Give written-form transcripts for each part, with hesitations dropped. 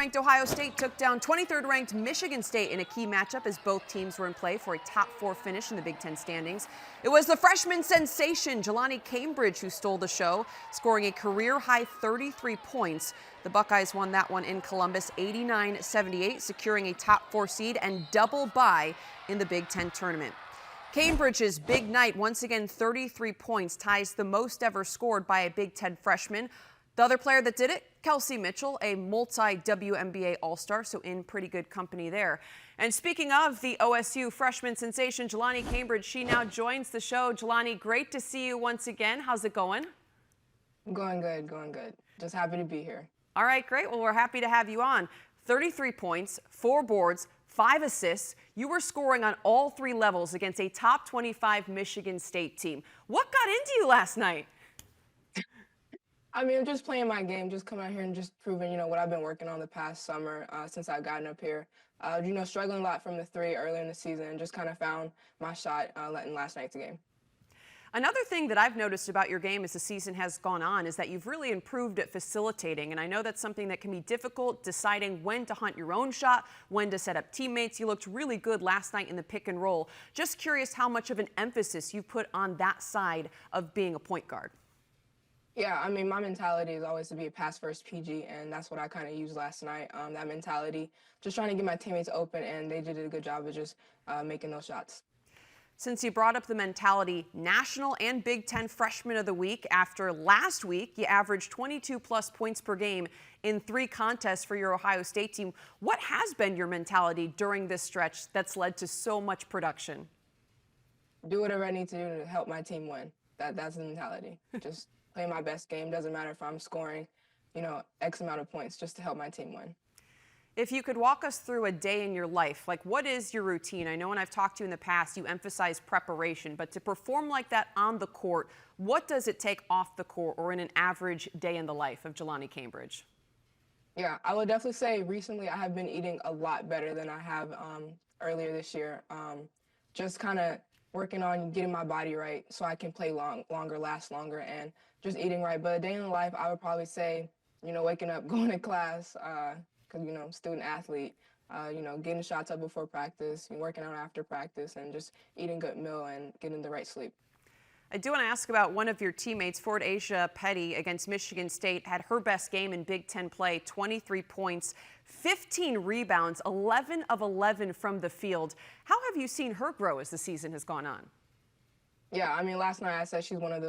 ranked Ohio State took down 23rd ranked Michigan State in a key matchup as both teams were in play for a top 4 finish in the Big Ten standings. It was the freshman sensation Jaloni Cambridge who stole the show, scoring a career-high 33 points. The Buckeyes won that one in Columbus 89-78, securing a top 4 seed and double bye in the Big Ten tournament. Cambridge's big night, once again 33 points, ties the most ever scored by a Big Ten freshman. The other player that did it, Kelsey Mitchell, a multi-WNBA All-Star, so in pretty good company there. And speaking of the OSU freshman sensation, Jaloni Cambridge, she now joins the show. Jaloni, great to see you once again. How's it going? Going good, going good. Just happy to be here. All right, great. Well, we're happy to have you on. 33 points, 4 boards, 5 assists. You were scoring on all 3 levels against a top 25 Michigan State team. What got into you last night? I mean, I'm just playing my game, just coming out here and just proving, what I've been working on the past summer since I've gotten up here. Struggling a lot from the 3 earlier in the season and just kind of found my shot in last night's game. Another thing that I've noticed about your game as the season has gone on is that you've really improved at facilitating. And I know that's something that can be difficult, deciding when to hunt your own shot, when to set up teammates. You looked really good last night in the pick and roll. Just curious how much of an emphasis you put on that side of being a point guard. Yeah, I mean, my mentality is always to be a pass-first PG, and that's what I kind of used last night, that mentality. Just trying to get my teammates open, and they did a good job of just making those shots. Since you brought up the mentality, National and Big Ten Freshman of the Week. After last week, you averaged 22-plus points per game in 3 contests for your Ohio State team. What has been your mentality during this stretch that's led to so much production? Do whatever I need to do to help my team win. That's the mentality. Just play my best game. Doesn't matter if I'm scoring, X amount of points just to help my team win. If you could walk us through a day in your life, like what is your routine? I know when I've talked to you in the past, you emphasize preparation, but to perform like that on the court, what does it take off the court or in an average day in the life of Jaloni Cambridge? Yeah, I would definitely say recently I have been eating a lot better than I have earlier this year. Just kind of working on getting my body right so I can play longer, last longer, and just eating right. But a day in the life, I would probably say, waking up, going to class, because, student athlete, getting shots up before practice, working out after practice, and just eating good meal and getting the right sleep. I do want to ask about one of your teammates, Ford Asia Petty, against Michigan State, had her best game in Big Ten play, 23 points, 15 rebounds, 11 of 11 from the field. How have you seen her grow as the season has gone on? Yeah, I mean, last night I said she's one of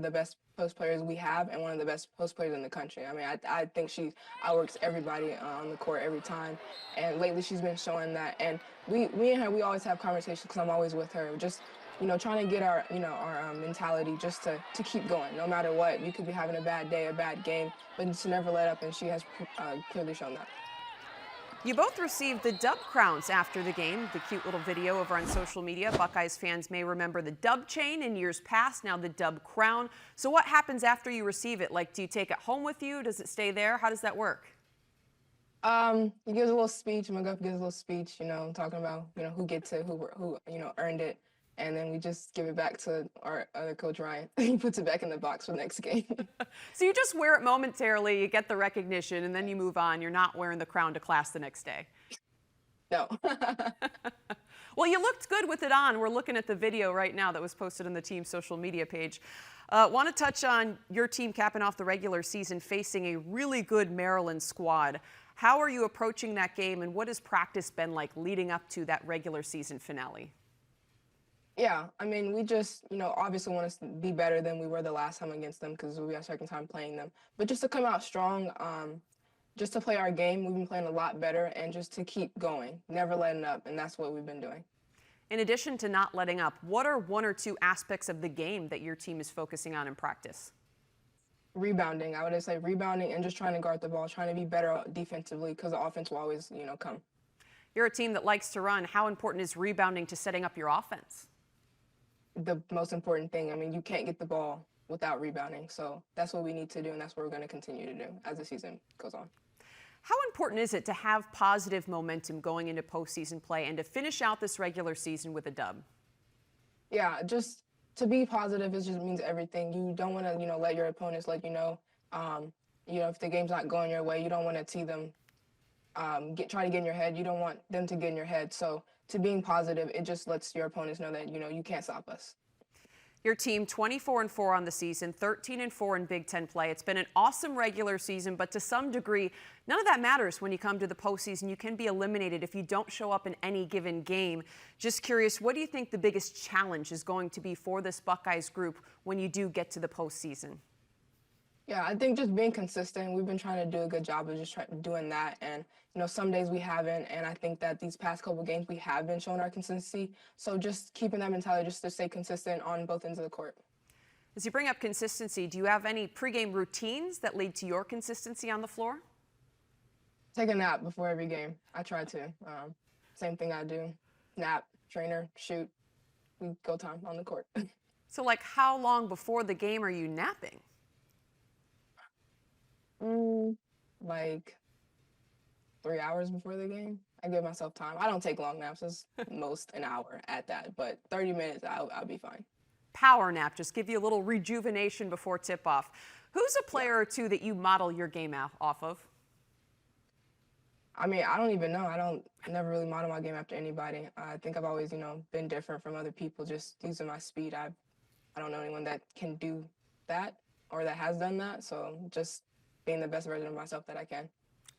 the best post players we have and one of the best post players in the country. I mean, I think she outworks everybody on the court every time. And lately she's been showing that. And me and her, we always have conversations because I'm always with her. Just, trying to get our mentality just to keep going. No matter what, you could be having a bad day, a bad game, but to never let up. And she has clearly shown that. You both received the Dub crowns after the game, the cute little video over on social media. Buckeyes fans may remember the Dub chain in years past, now the Dub crown. So what happens after you receive it? Like, do you take it home with you? Does it stay there? How does that work? He gives a little speech. McGuff gives a little speech, talking about, who gets it, who earned it. And then we just give it back to our other coach, Ryan. He puts it back in the box for the next game. So you just wear it momentarily, you get the recognition, and then you move on. You're not wearing the crown to class the next day. No. Well, you looked good with it on. We're looking at the video right now that was posted on the team's social media page. Want to touch on your team capping off the regular season facing a really good Maryland squad. How are you approaching that game, and what has practice been like leading up to that regular season finale? Yeah, I mean, we just, obviously want to be better than we were the last time against them because we had a second time playing them. But just to come out strong, just to play our game, we've been playing a lot better, and just to keep going, never letting up, and that's what we've been doing. In addition to not letting up, what are 1 or 2 aspects of the game that your team is focusing on in practice? Rebounding, I would just say rebounding and just trying to guard the ball, trying to be better defensively because the offense will always, come. You're a team that likes to run. How important is rebounding to setting up your offense? The most important thing. I mean, you can't get the ball without rebounding. So that's what we need to do, and that's what we're going to continue to do as the season goes on. How important is it to have positive momentum going into postseason play and to finish out this regular season with a dub? Yeah, just to be positive, it just means everything. You don't want to, let your opponents let you know, if the game's not going your way, you don't want to see them, try to get in your head. You don't want them to get in your head. So to being positive, it just lets your opponents know that, you can't stop us. Your team 24-4 on the season, 13-4 in Big Ten play. It's been an awesome regular season, but to some degree, none of that matters when you come to the postseason. You can be eliminated if you don't show up in any given game. Just curious, what do you think the biggest challenge is going to be for this Buckeyes group when you do get to the postseason? Yeah, I think just being consistent. We've been trying to do a good job of just doing that. And, some days we haven't. And I think that these past couple games we have been showing our consistency. So just keeping that mentality just to stay consistent on both ends of the court. As you bring up consistency, do you have any pregame routines that lead to your consistency on the floor? Take a nap before every game. I try to. Same thing I do. Nap, trainer, shoot. We go time on the court. So like how long before the game are you napping? Like 3 hours before the game. I give myself time. I don't take long naps. It's most an hour at that, but 30 minutes, I'll be fine. Power nap, just give you a little rejuvenation before tip-off. Who's a player or two that you model your game off of? I mean, I don't even know. I never really model my game after anybody. I think I've always, been different from other people, just using my speed. I don't know anyone that can do that or that has done that, so just being the best version of myself that I can.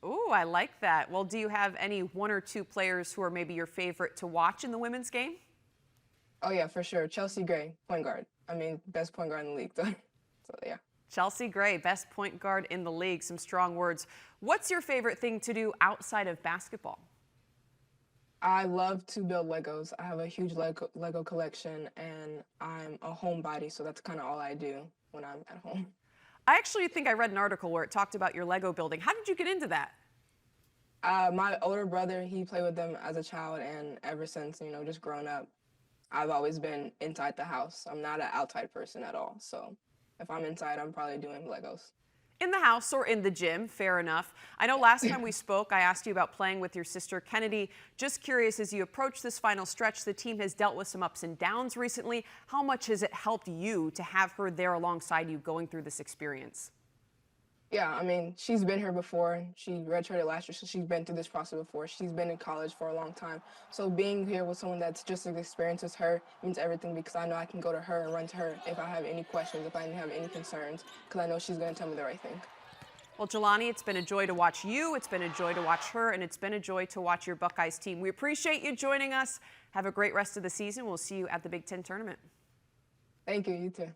Ooh, I like that. Well, do you have any one or two players who are maybe your favorite to watch in the women's game? Oh, yeah, for sure. Chelsea Gray, point guard. I mean, best point guard in the league. So yeah. Chelsea Gray, best point guard in the league. Some strong words. What's your favorite thing to do outside of basketball? I love to build Legos. I have a huge Lego collection, and I'm a homebody, so that's kind of all I do when I'm at home. I actually think I read an article where it talked about your Lego building. How did you get into that? My older brother, he played with them as a child, and ever since, just growing up, I've always been inside the house. I'm not an outside person at all. So if I'm inside, I'm probably doing Legos. In the house or in the gym, fair enough. I know last time we spoke, I asked you about playing with your sister Kennedy. Just curious, as you approach this final stretch, the team has dealt with some ups and downs recently. How much has it helped you to have her there alongside you going through this experience? Yeah, I mean, she's been here before. She redshirted last year, so she's been through this process before. She's been in college for a long time. So being here with someone that's just as experienced as her means everything, because I know I can go to her and run to her if I have any questions, if I have any concerns, because I know she's going to tell me the right thing. Well, Jaloni, it's been a joy to watch you. It's been a joy to watch her, and it's been a joy to watch your Buckeyes team. We appreciate you joining us. Have a great rest of the season. We'll see you at the Big Ten tournament. Thank you. You too.